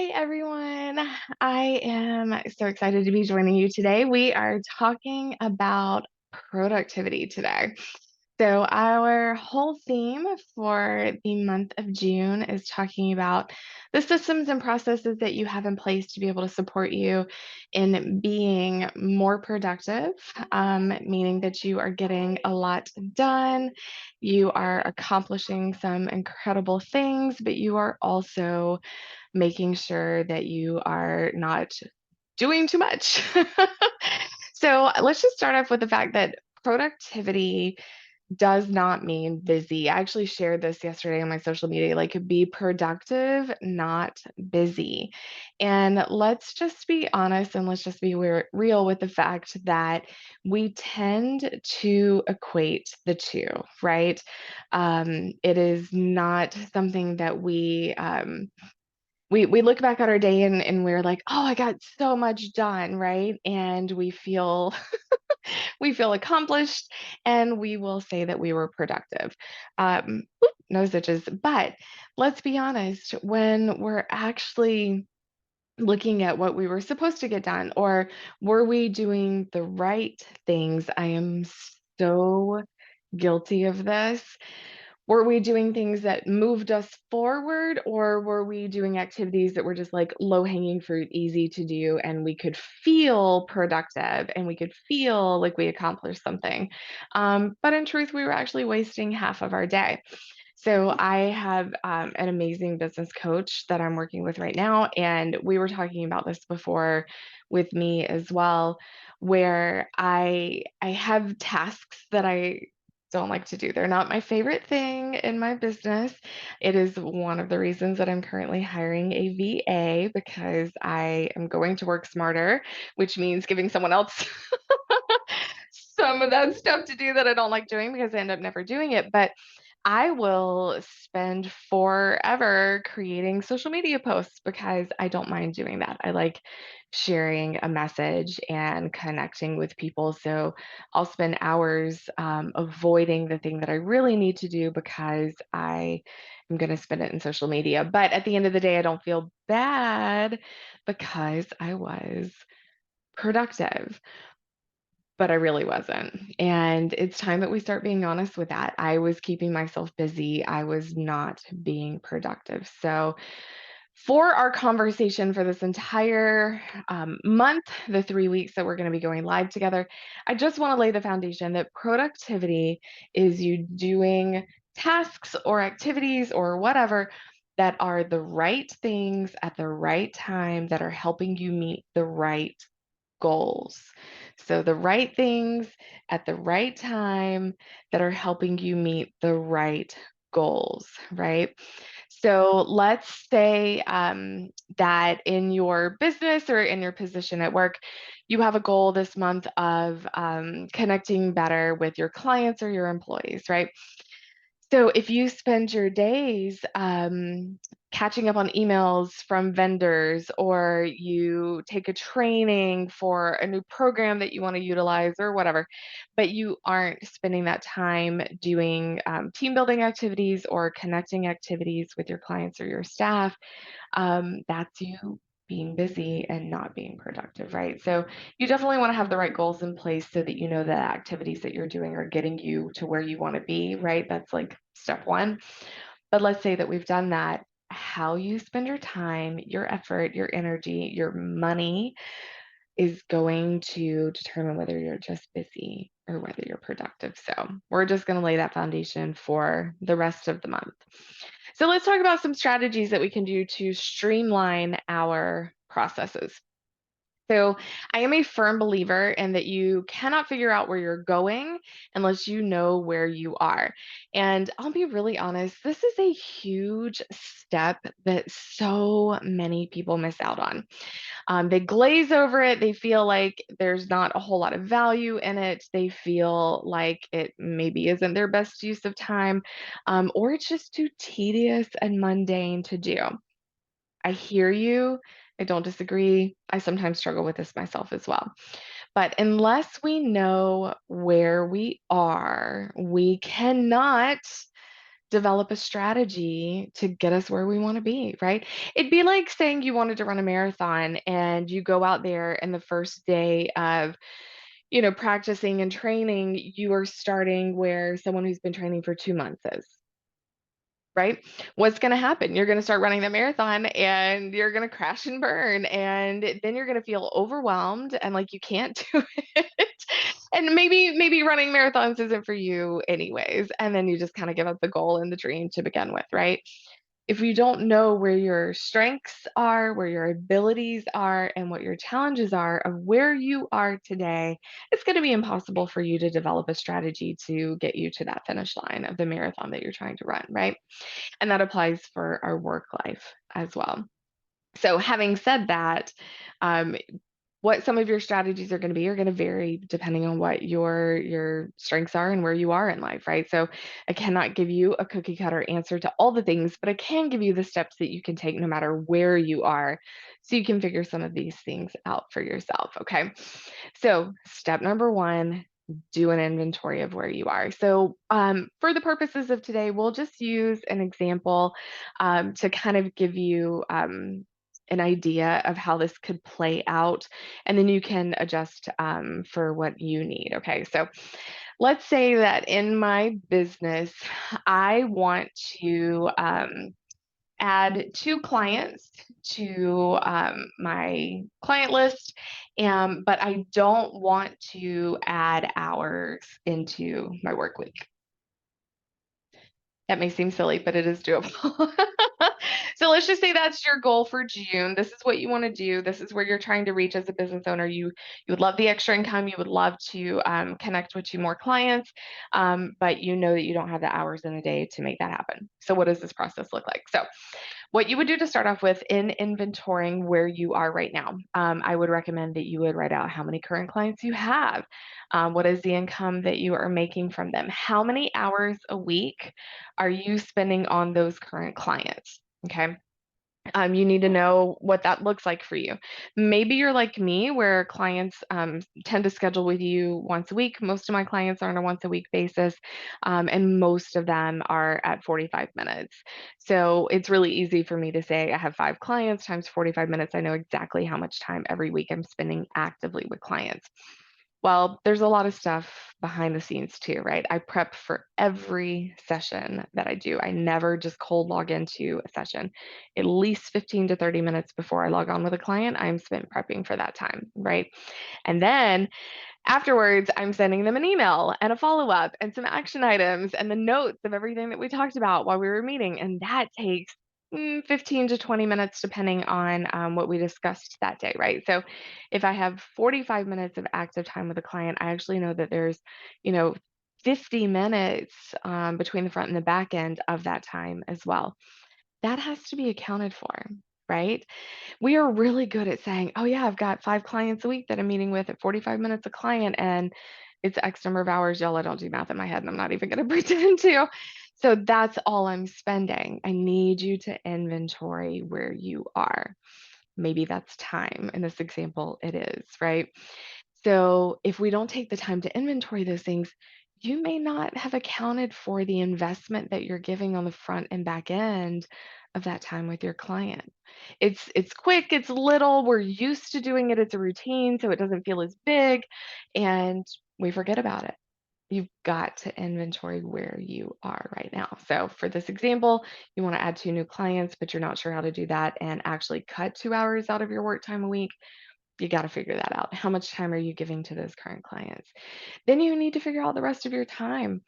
Hi, everyone. I am so excited to be joining you today. We are talking about productivity today. So, our whole theme for the month of June is talking about the systems and processes that you have in place to be able to support you in being more productive, meaning that you are getting a lot done, you are accomplishing some incredible things, but you are also making sure that you are not doing too much. So let's just start off with the fact that productivity does not mean busy. I actually shared this yesterday on my social media, like be productive, not busy. And let's just be honest and let's just be real with the fact that we tend to equate the two, right? It is not something that we look back at our day and we're like, "Oh, I got so much done," right? And we feel we feel accomplished, and we will say that we were productive. No stitches. But let's be honest, when we're actually looking at what we were supposed to get done, or were we doing the right things? I am so guilty of this. Were we doing things that moved us forward, or were we doing activities that were just like low hanging fruit, easy to do, and we could feel productive and we could feel like we accomplished something? But in truth, we were actually wasting half of our day. So I have an amazing business coach that I'm working with right now, and we were talking about this before with me as well, where I have tasks that I don't like to do. They're not my favorite thing in my business. It is one of the reasons that I'm currently hiring a VA because I am going to work smarter, which means giving someone else some of that stuff to do that I don't like doing because I end up never doing it. But I will spend forever creating social media posts because I don't mind doing that. I like sharing a message and connecting with people. So I'll spend hours avoiding the thing that I really need to do because I am going to spend it in social media. But at the end of the day, I don't feel bad because I was productive, but I really wasn't. And it's time that we start being honest with that. I was keeping myself busy. I was not being productive. So, for our conversation for this entire month, the 3 weeks that we're going to be going live together, I just want to lay the foundation that productivity is you doing tasks or activities or whatever that are the right things at the right time that are helping you meet the right goals. So, the right things at the right time that are helping you meet the right goals, right? So, let's say that in your business or in your position at work, you have a goal this month of connecting better with your clients or your employees, right? So if you spend your days catching up on emails from vendors, or you take a training for a new program that you want to utilize or whatever, but you aren't spending that time doing team building activities or connecting activities with your clients or your staff, that's you being busy and not being productive, right? So you definitely want to have the right goals in place so that you know the activities that you're doing are getting you to where you want to be, right? That's like step one. But let's say that we've done that. How you spend your time, your effort, your energy, your money is going to determine whether you're just busy or whether you're productive. So we're just going to lay that foundation for the rest of the month. So let's talk about some strategies that we can do to streamline our processes. So, I am a firm believer in that you cannot figure out where you're going unless you know where you are. And I'll be really honest, this is a huge step that so many people miss out on. They glaze over it. They feel like there's not a whole lot of value in it. They feel like it maybe isn't their best use of time, or it's just too tedious and mundane to do. I hear you. I don't disagree. I sometimes struggle with this myself as well. But unless we know where we are, we cannot develop a strategy to get us where we want to be, right? It'd be like saying you wanted to run a marathon and you go out there and the first day of, practicing and training, you are starting where someone who's been training for 2 months is. Right? What's gonna happen? You're gonna start running the marathon and you're gonna crash and burn, and then you're gonna feel overwhelmed and like you can't do it. And maybe running marathons isn't for you anyways, and then you just kinda give up the goal and the dream to begin with, right? If you don't know where your strengths are, where your abilities are, and what your challenges are of where you are today, it's gonna be impossible for you to develop a strategy to get you to that finish line of the marathon that you're trying to run, right? And that applies for our work life as well. So, having said that, um, what some of your strategies are going to vary depending on what your strengths are and where you are in life, right? So, I cannot give you a cookie cutter answer to all the things, but I can give you the steps that you can take no matter where you are, so you can figure some of these things out for yourself. Okay. So, step number one, do an inventory of where you are. So, for the purposes of today, we'll just use an example to kind of give you an idea of how this could play out, and then you can adjust for what you need. Okay, so let's say that in my business, I want to add two clients to my client list, but I don't want to add hours into my work week. That may seem silly, but it is doable. So let's just say that's your goal for June. This is what you want to do. This is where you're trying to reach as a business owner. You would love the extra income. You would love to connect with two more clients, but you know that you don't have the hours in a day to make that happen. So what does this process look like? So what you would do to start off with in inventorying where you are right now, I would recommend that you would write out how many current clients you have. What is the income that you are making from them? How many hours a week are you spending on those current clients? Okay. You need to know what that looks like for you. Maybe you're like me, where clients tend to schedule with you once a week. Most of my clients are on a once a week basis, and most of them are at 45 minutes. So it's really easy for me to say I have 5 clients times 45 minutes. I know exactly how much time every week I'm spending actively with clients. Well, there's a lot of stuff behind the scenes too, right? I prep for every session that I do. I never just cold log into a session. At least 15 to 30 minutes before I log on with a client, I'm spent prepping for that time, right? And then afterwards, I'm sending them an email and a follow up and some action items and the notes of everything that we talked about while we were meeting. And that takes 15 to 20 minutes, depending on what we discussed that day, right? So if I have 45 minutes of active time with a client, I actually know that there's, you know, 50 minutes between the front and the back end of that time as well. That has to be accounted for, right? We are really good at saying, "Oh, yeah, I've got 5 clients a week that I'm meeting with at 45 minutes a client, and it's X number of hours." Y'all, I don't do math in my head, and I'm not even gonna pretend to. So that's all I'm spending. I need you to inventory where you are. Maybe that's time. In this example, it is, right? So if we don't take the time to inventory those things, you may not have accounted for the investment that you're giving on the front and back end of that time with your client. It's quick, it's little, we're used to doing it, it's a routine, so it doesn't feel as big, and we forget about it. You've got to inventory where you are right now. So for this example, you want to add two new clients, but you're not sure how to do that and actually cut 2 hours out of your work time a week. You got to figure that out. How much time are you giving to those current clients? Then you need to figure out the rest of your time.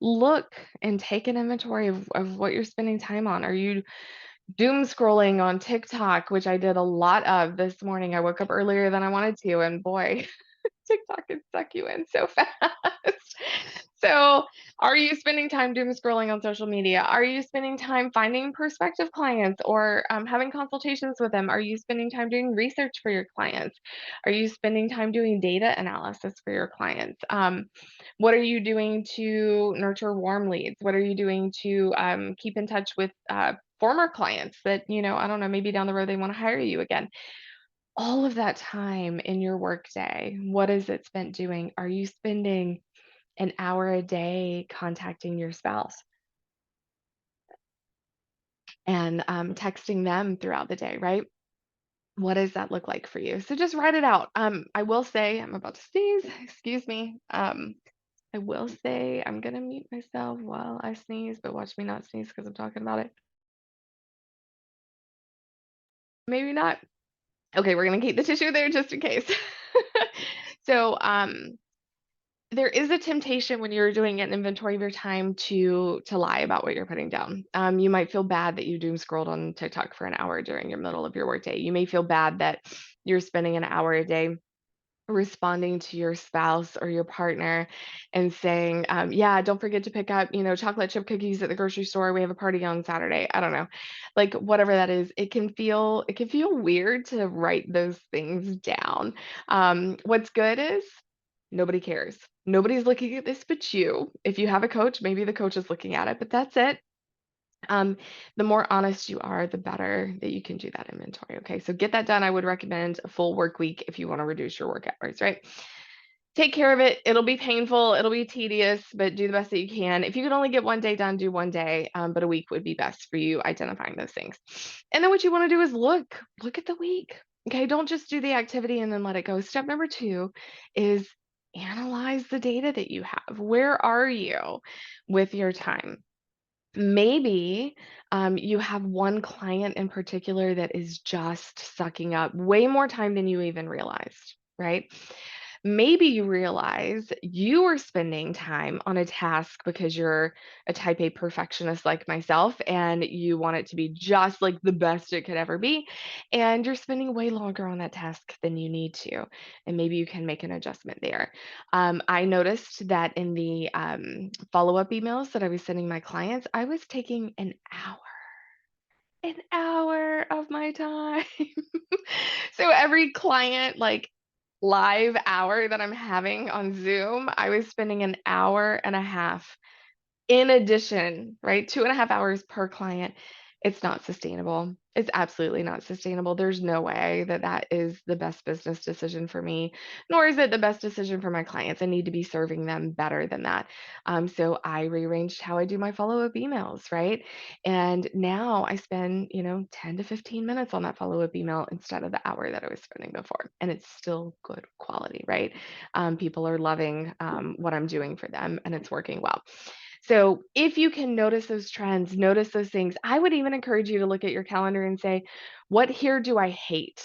Look and take an inventory of what you're spending time on. Are you doom scrolling on TikTok, which I did a lot of this morning? I woke up earlier than I wanted to, and boy, TikTok can suck you in so fast. So, are you spending time doom scrolling on social media? Are you spending time finding prospective clients or having consultations with them? Are you spending time doing research for your clients? Are you spending time doing data analysis for your clients? What are you doing to nurture warm leads? What are you doing to keep in touch with former clients that, I don't know, maybe down the road they want to hire you again? All of that time in your workday, what is it spent doing? Are you spending an hour a day contacting your spouse? and texting them throughout the day, right? What does that look like for you? So just write it out. I will say, I'm about to sneeze, excuse me. I will say I'm gonna mute myself while I sneeze, but watch me not sneeze because I'm talking about it. Maybe not. Okay, we're gonna keep the tissue there just in case. So, there is a temptation when you're doing an inventory of your time to lie about what you're putting down. You might feel bad that you doom scrolled on TikTok for an hour during your middle of your workday. You may feel bad that you're spending an hour a day responding to your spouse or your partner and saying, yeah, don't forget to pick up, chocolate chip cookies at the grocery store. We have a party on Saturday. I don't know. Like whatever that is, it can feel weird to write those things down. What's good is nobody cares. Nobody's looking at this but you. If you have a coach, maybe the coach is looking at it, but that's it. um, the more honest you are, the better that you can do that inventory. Okay, so get that done. I would recommend a full work week if you want to reduce your work hours, right? Take care of it. It'll be painful, it'll be tedious, but do the best that you can. If you could only get one day done, do one day, but a week would be best for you identifying those things. And then what you want to do is look at the week. Okay, don't just do the activity and then let it go. Step number two is analyze the data that you have. Where are you with your time? Maybe you have one client in particular that is just sucking up way more time than you even realized, right? Maybe you realize you are spending time on a task because you're a type A perfectionist like myself and you want it to be just like the best it could ever be. And you're spending way longer on that task than you need to. And maybe you can make an adjustment there. I noticed that in the follow up emails that I was sending my clients, I was taking an hour of my time. So every client, like live hour that I'm having on Zoom, I was spending an hour and a half in addition, right? 2.5 hours per client. It's not sustainable. It's absolutely not sustainable. There's no way that that is the best business decision for me, nor is it the best decision for my clients. I need to be serving them better than that. So I rearranged how I do my follow-up emails, right? And now I spend, 10 to 15 minutes on that follow-up email instead of the hour that I was spending before. And it's still good quality, right? People are loving what I'm doing for them and it's working well. So if you can notice those trends, notice those things, I would even encourage you to look at your calendar and say, what here do I hate?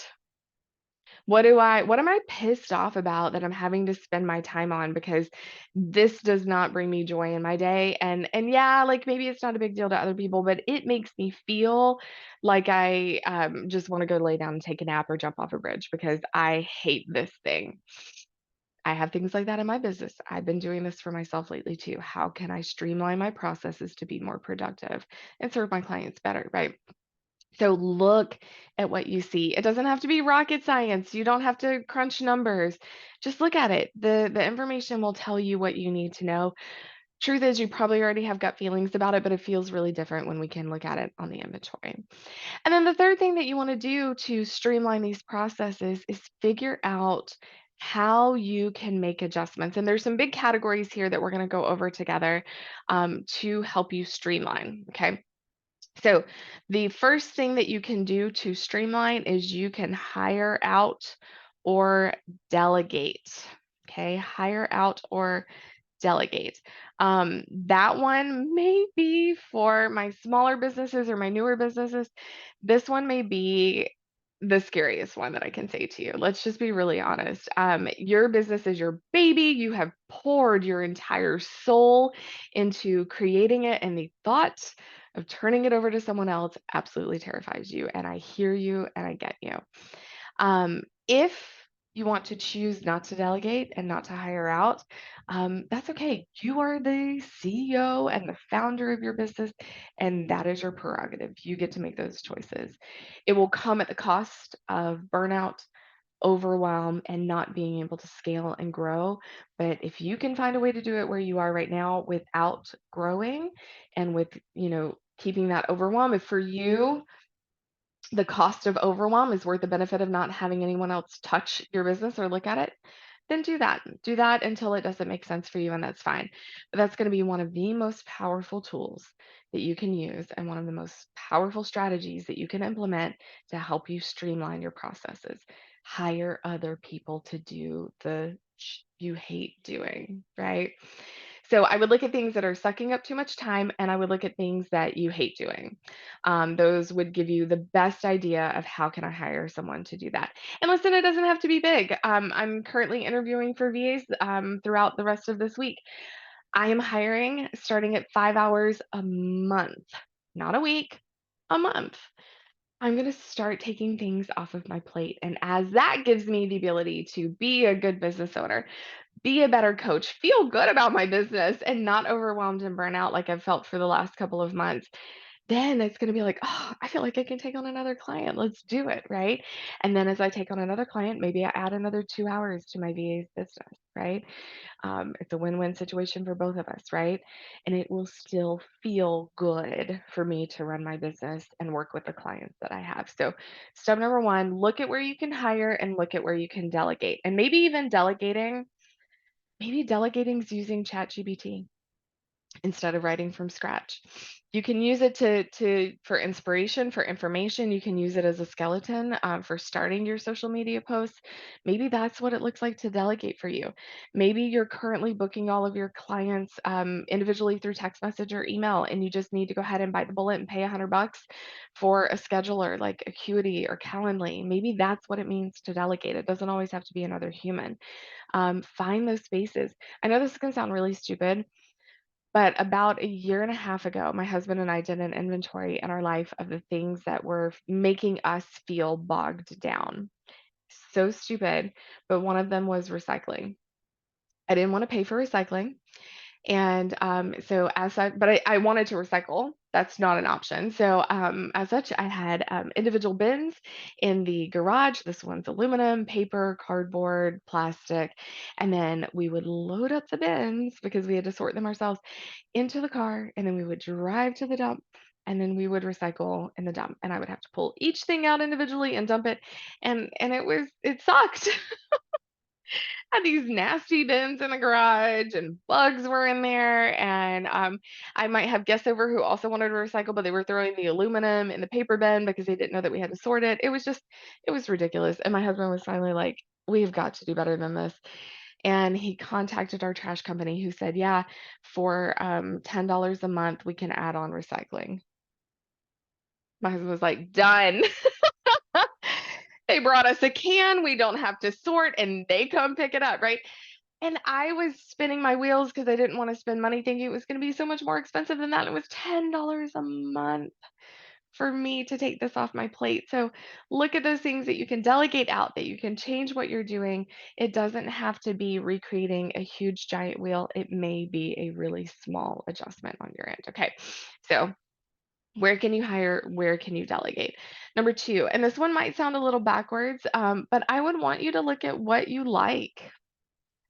What am I pissed off about that I'm having to spend my time on because this does not bring me joy in my day? And yeah, like maybe it's not a big deal to other people, but it makes me feel like I just want to go lay down and take a nap or jump off a bridge because I hate this thing. I have things like that in my business. I've been doing this for myself lately too. How can I streamline my processes to be more productive and serve my clients better, right? So look at what you see. It doesn't have to be rocket science. You don't have to crunch numbers. Just look at it. The information will tell you what you need to know. Truth is, you probably already have gut feelings about it, but it feels really different when we can look at it on the inventory. And then the third thing that you want to do to streamline these processes is figure out how you can make adjustments. And there's some big categories here that we're going to go over together to help you streamline. Okay. So the first thing that you can do to streamline is you can hire out or delegate. Okay. Hire out or delegate. That one may be for my smaller businesses or my newer businesses. This one may be the scariest one that I can say to you. Let's just be really honest. Your business is your baby. You have poured your entire soul into creating it, and the thought of turning it over to someone else absolutely terrifies you. And I hear you and I get you. If you want to choose not to delegate and not to hire out, that's okay. You are the CEO and the founder of your business, and that is your prerogative. You get to make those choices. It will come at the cost of burnout, overwhelm, and not being able to scale and grow. But if you can find a way to do it where you are right now without growing and with, keeping that overwhelm, if for you, the cost of overwhelm is worth the benefit of not having anyone else touch your business or look at it, then do that. Do that until it doesn't make sense for you, and that's fine. But that's going to be one of the most powerful tools that you can use and one of the most powerful strategies that you can implement to help you streamline your processes. Hire other people to do the you hate doing, right? So I would look at things that are sucking up too much time, and I would look at things that you hate doing. Those would give you the best idea of how can I hire someone to do that. And listen, it doesn't have to be big. I'm currently interviewing for VAs throughout the rest of this week. I am hiring starting at 5 hours a month, not a week, a month. I'm going to start taking things off of my plate. And as that gives me the ability to be a good business owner, be a better coach, feel good about my business, and not overwhelmed and burnt out like I've felt for the last couple of months, then it's going to be like, oh, I feel like I can take on another client. Let's do it. Right. And then as I take on another client, maybe I add another 2 hours to my VA's business. Right. It's a win win situation for both of us. Right. And it will still feel good for me to run my business and work with the clients that I have. So, step number one, look at where you can hire and look at where you can delegate. And maybe even delegating, maybe delegating is using ChatGPT instead of writing from scratch. You can use it to for inspiration, for information. You can use it as a skeleton for starting your social media posts. Maybe that's what it looks like to delegate for you. Maybe you're currently booking all of your clients individually through text message or email, and you just need to go ahead and bite the bullet and pay $100 for a scheduler like Acuity or Calendly. Maybe that's what it means to delegate. It doesn't always have to be another human. Find those spaces. I know this is going to sound really stupid, but about a year and a half ago, my husband and I did an inventory in our life of the things that were making us feel bogged down. So stupid, but one of them was recycling. I didn't want to pay for recycling. And so as such, but I wanted to recycle. That's not an option. So as such, I had individual bins in the garage. This one's aluminum, paper, cardboard, plastic. And then we would load up the bins because we had to sort them ourselves into the car, and then we would drive to the dump, and then we would recycle in the dump, and I would have to pull each thing out individually and dump it, and it sucked. Had these nasty bins in the garage, and bugs were in there, and I might have guests over who also wanted to recycle, but they were throwing the aluminum in the paper bin because they didn't know that we had to sort it. It was ridiculous, and my husband was finally like, we've got to do better than this. And he contacted our trash company who said, yeah, for $10 a month, we can add on recycling. My husband was like, done. They brought us a can. We don't have to sort, and they come pick it up, right? And I was spinning my wheels because I didn't want to spend money thinking it was going to be so much more expensive than that. It was $10 a month for me to take this off my plate. So look at those things that you can delegate out, that you can change what you're doing. It doesn't have to be recreating a huge giant wheel. It may be a really small adjustment on your end. Okay. So where can you hire? Where can you delegate? Number two, and this one might sound a little backwards, but I would want you to look at what you like.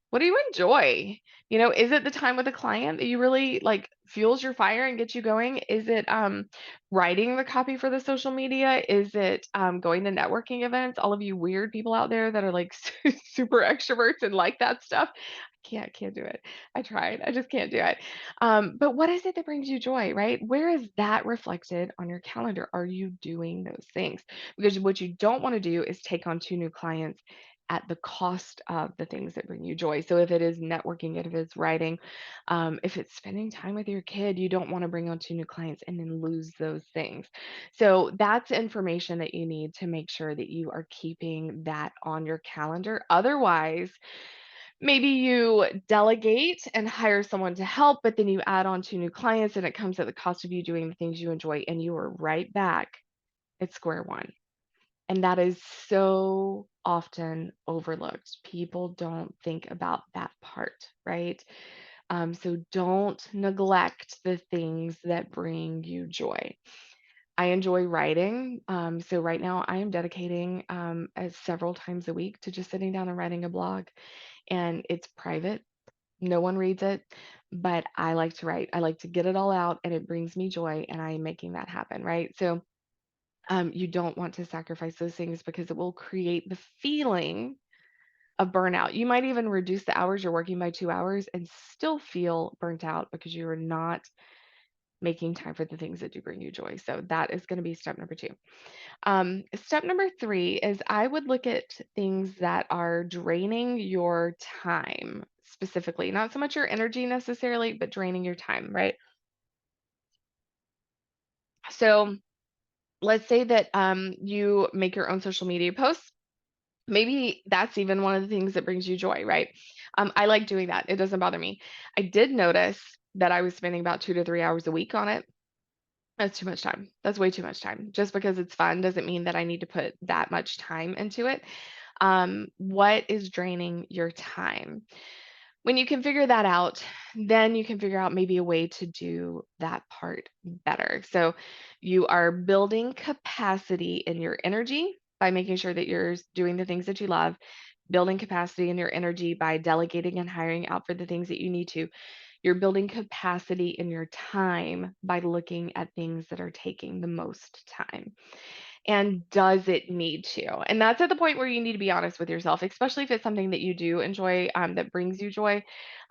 What do you enjoy? Is it the time with a client that you really like fuels your fire and gets you going? Is it writing the copy for the social media? Is it going to networking events? All of you weird people out there that are like super extroverts and like that stuff. I can't do it. I tried. I just can't do it. But what is it that brings you joy, right? Where is that reflected on your calendar? Are you doing those things? Because what you don't want to do is take on two new clients at the cost of the things that bring you joy. So if it is networking, if it's writing, if it's spending time with your kid, you don't want to bring on two new clients and then lose those things. So that's information that you need to make sure that you are keeping that on your calendar. Otherwise, maybe you delegate and hire someone to help, but then you add on two new clients and it comes at the cost of you doing the things you enjoy, and you are right back at square one. And that is so often overlooked. People don't think about that part, right? So don't neglect the things that bring you joy. I enjoy writing. So right now I am dedicating as several times a week to just sitting down and writing a blog. And it's private. No one reads it, but I like to write. I like to get it all out, and it brings me joy, and I am making that happen, right? So you don't want to sacrifice those things because it will create the feeling of burnout. You might even reduce the hours you're working by 2 hours and still feel burnt out because you are not making time for the things that do bring you joy. So that is going to be step number two. Step number three is I would look at things that are draining your time specifically, not so much your energy necessarily, but draining your time, right? So let's say that you make your own social media posts. Maybe that's even one of the things that brings you joy, right? I like doing that. It doesn't bother me. I did notice that I was spending about 2 to 3 hours a week on it. That's too much time. That's way too much time. Just because it's fun doesn't mean that I need to put that much time into it. What is draining your time? When you can figure that out, then you can figure out maybe a way to do that part better. So you are building capacity in your energy by making sure that you're doing the things that you love, building capacity in your energy by delegating and hiring out for the things that you need to. You're building capacity in your time by looking at things that are taking the most time. And does it need to? And that's at the point where you need to be honest with yourself, especially if it's something that you do enjoy, that brings you joy,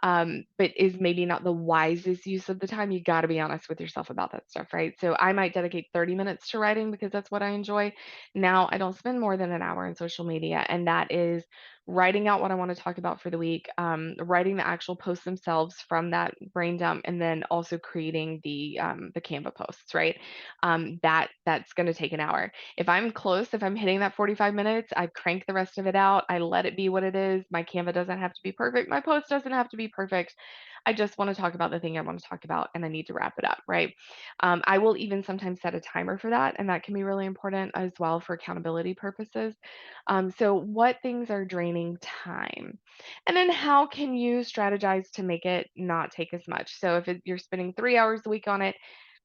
but is maybe not the wisest use of the time. You got to be honest with yourself about that stuff, right? So I might dedicate 30 minutes to writing because that's what I enjoy. Now I don't spend more than an hour in social media, and that is writing out what I want to talk about for the week, writing the actual posts themselves from that brain dump, and then also creating the Canva posts, right? That's going to take an hour. If I'm close, if I'm hitting that 45 minutes, I crank the rest of it out. I let it be what it is. My Canva doesn't have to be perfect. My post doesn't have to be perfect. I just want to talk about the thing I want to talk about and I need to wrap it up, right? I will even sometimes set a timer for that, and that can be really important as well for accountability purposes. So, what things are draining time? And then, how can you strategize to make it not take as much? So, if you're spending 3 hours a week on it,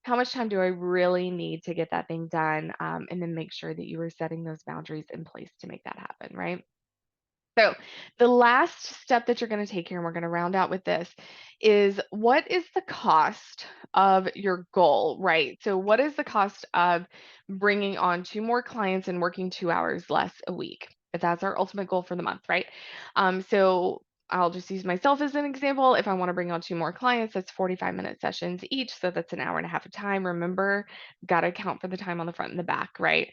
how much time do I really need to get that thing done? And then make sure that you are setting those boundaries in place to make that happen, right? So, the last step that you're going to take here, and we're going to round out with this, is what is the cost of your goal, right? So, what is the cost of bringing on two more clients and working 2 hours less a week? If that's our ultimate goal for the month, right? So, I'll just use myself as an example. If I want to bring on two more clients, that's 45-minute sessions each. So, that's an hour and a half of time. Remember, got to account for the time on the front and the back, right?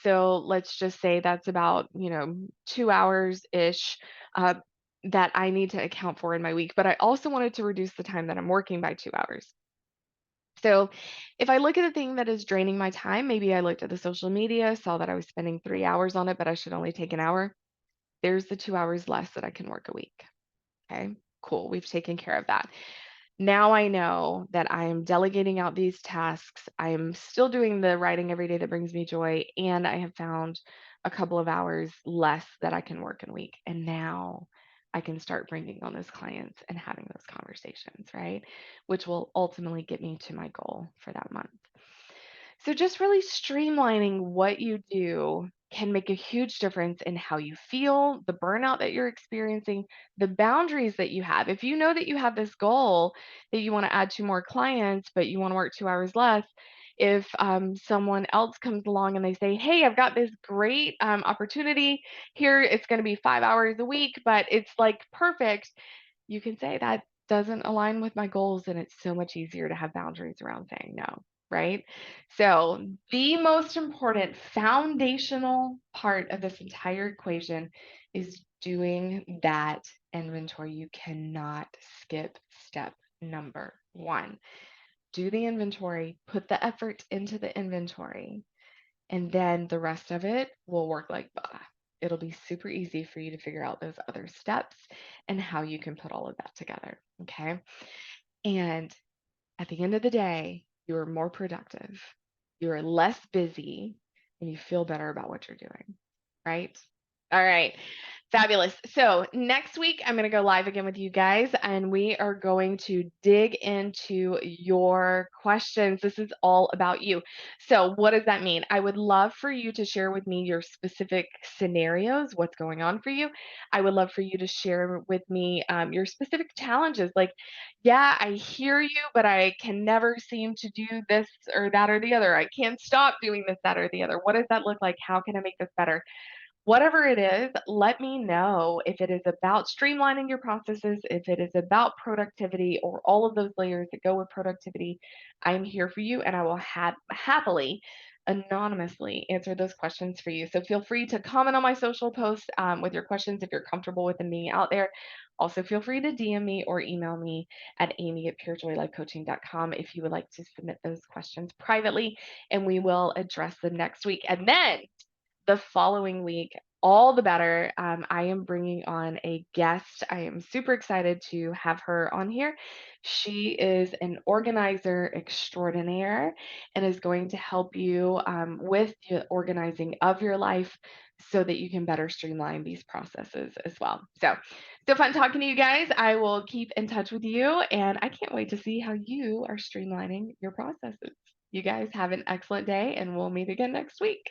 So let's just say that's about, 2 hours ish that I need to account for in my week. But I also wanted to reduce the time that I'm working by 2 hours. So if I look at a thing that is draining my time, maybe I looked at the social media, saw that I was spending 3 hours on it, but I should only take an hour. There's the 2 hours less that I can work a week. Okay, cool. We've taken care of that. Now I know that I am delegating out these tasks. I am still doing the writing every day that brings me joy, and I have found a couple of hours less that I can work in a week. And now I can start bringing on those clients and having those conversations, right? Which will ultimately get me to my goal for that month. So, just really streamlining what you do can make a huge difference in how you feel, the burnout that you're experiencing, the boundaries that you have. If you know that you have this goal that you want to add two more clients, but you want to work 2 hours less, if someone else comes along and they say, "Hey, I've got this great opportunity here, it's going to be 5 hours a week, but it's like perfect," you can say that doesn't align with my goals, and it's so much easier to have boundaries around saying no, right? So, the most important foundational part of this entire equation is doing that inventory. You cannot skip step number one. Do the inventory, put the effort into the inventory, and then the rest of it will work like butter. It'll be super easy for you to figure out those other steps and how you can put all of that together. Okay. And at the end of the day, you're more productive, you're less busy, and you feel better about what you're doing. Right. All right. Fabulous. So next week, I'm going to go live again with you guys, and we are going to dig into your questions. This is all about you. So, what does that mean? I would love for you to share with me your specific scenarios, what's going on for you. I would love for you to share with me your specific challenges. Like, yeah, I hear you, but I can never seem to do this or that or the other. I can't stop doing this, that, or the other. What does that look like? How can I make this better? Whatever it is, let me know if it is about streamlining your processes, if it is about productivity or all of those layers that go with productivity. I'm here for you and I will happily anonymously answer those questions for you. So feel free to comment on my social posts with your questions if you're comfortable with them being out there. Also, feel free to DM me or email me at amy@purejoylifecoaching.com if you would like to submit those questions privately, and we will address them next week. And then the following week, all the better. I am bringing on a guest. I am super excited to have her on here. She is an organizer extraordinaire and is going to help you with the organizing of your life so that you can better streamline these processes as well. So fun talking to you guys. I will keep in touch with you, and I can't wait to see how you are streamlining your processes. You guys have an excellent day, and we'll meet again next week.